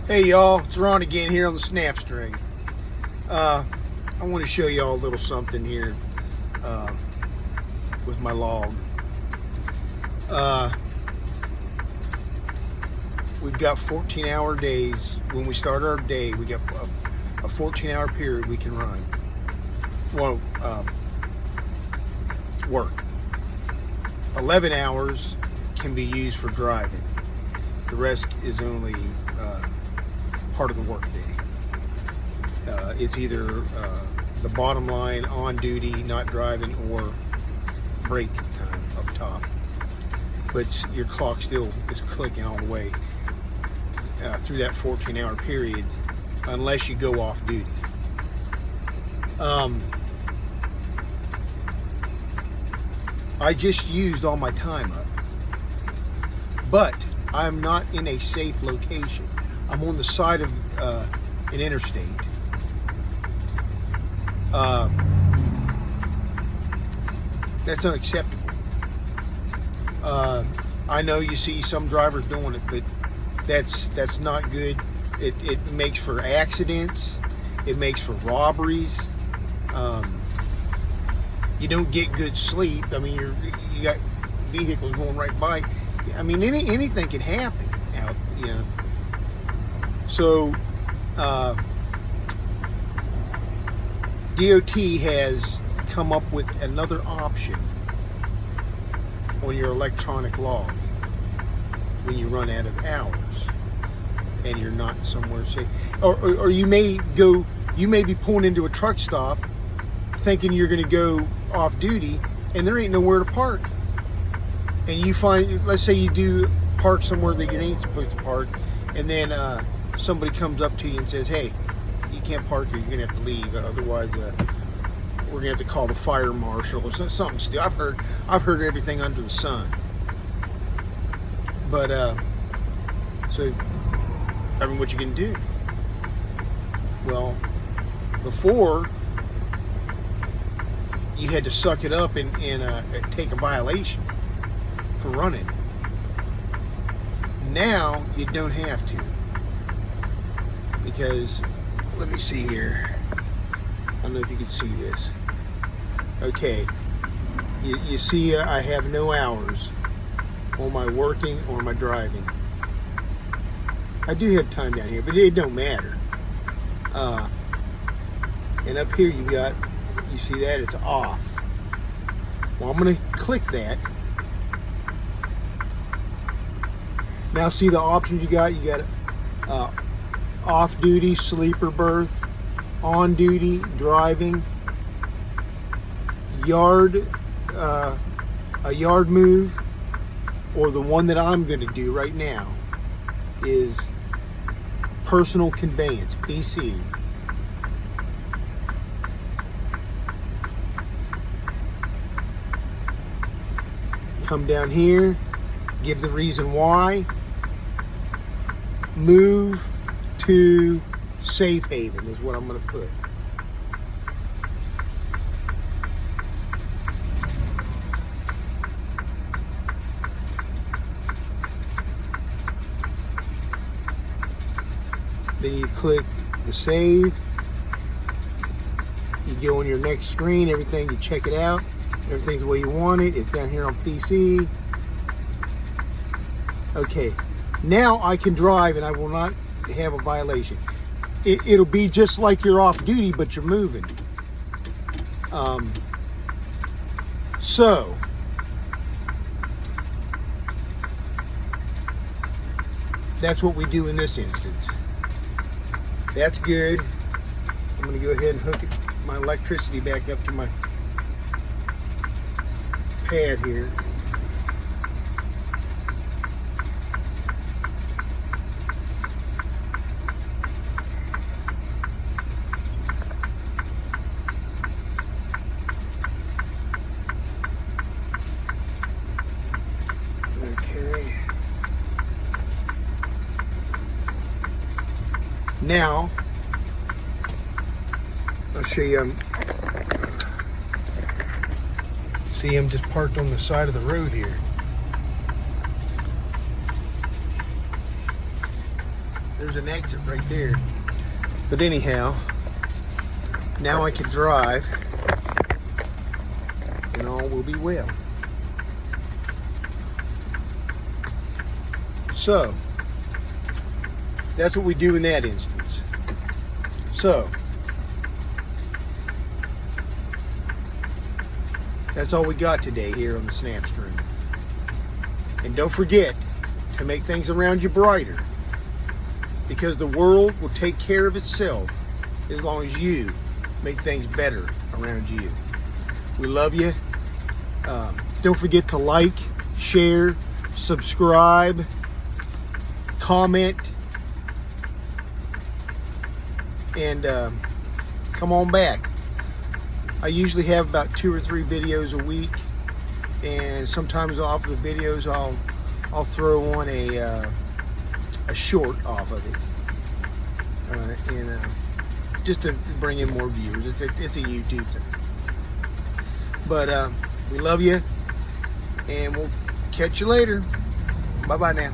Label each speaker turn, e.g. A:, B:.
A: Hey y'all, it's Ron again here on the Snap String. I want to show y'all a little something here with my log. We've got 14-hour days. When we start our day, we got a 14-hour period we can run. Well, work. 11 hours can be used for driving. The rest is only part of the work day. It's either the bottom line, on duty, not driving, or break time up top. But your clock still is clicking all the way through that 14-hour period, unless you go off duty. I just used all my time up, but I'm not in a safe location. I'm on the side of an interstate. That's unacceptable. I know you see some drivers doing it, but that's not good. It makes for accidents. It makes for robberies. You don't get good sleep. I mean, you got vehicles going right by. I mean, anything can happen out, you know. So, DOT has come up with another option on your electronic log when you run out of hours and you're not somewhere safe. Or you may be pulling into a truck stop thinking you're going to go off duty, and there ain't nowhere to park. And you find, let's say you do park somewhere that you ain't supposed to park, and then somebody comes up to you and says, hey, you can't park here, you're gonna have to leave, otherwise we're gonna have to call the fire marshal or something. Still, I've heard everything under the sun. But so I mean, what you can do? Well, before you had to suck it up and take a violation for running. Now you don't have to, because let me see here. I don't know if you can see this. Okay, you see I have no hours on my working or my driving. I do have time down here, but it don't matter. And up here you see that it's off. Well, I'm going to click that. Now see the options you got. You got off duty, sleeper berth, on duty, driving, a yard move, or the one that I'm going to do right now is Personal Conveyance, PC. Come down here, give the reason why, move to safe haven is what I'm going to put. Then you click the save. You go on your next screen, everything, you check it out. Everything's the way you want it. It's down here on PC. Okay, now I can drive and I will not have a violation. It'll be just like you're off duty, but you're moving. So that's what we do in this instance. That's good. I'm going to go ahead and hook my electricity back up to my pad here. Okay. Now I'll show you. See, I'm just parked on the side of the road here. There's an exit right there. But anyhow, now I can drive and all will be well. So, that's what we do in that instance. So, that's all we got today here on the Snapstream. And don't forget to make things around you brighter, because the world will take care of itself as long as you make things better around you. We love you. Don't forget to like, share, subscribe, comment, and come on back. I usually have about 2 or 3 videos a week, and sometimes off of the videos I'll throw on a short off of it, and just to bring in more viewers. It's a YouTube thing. But we love you, and we'll catch you later. Bye bye now.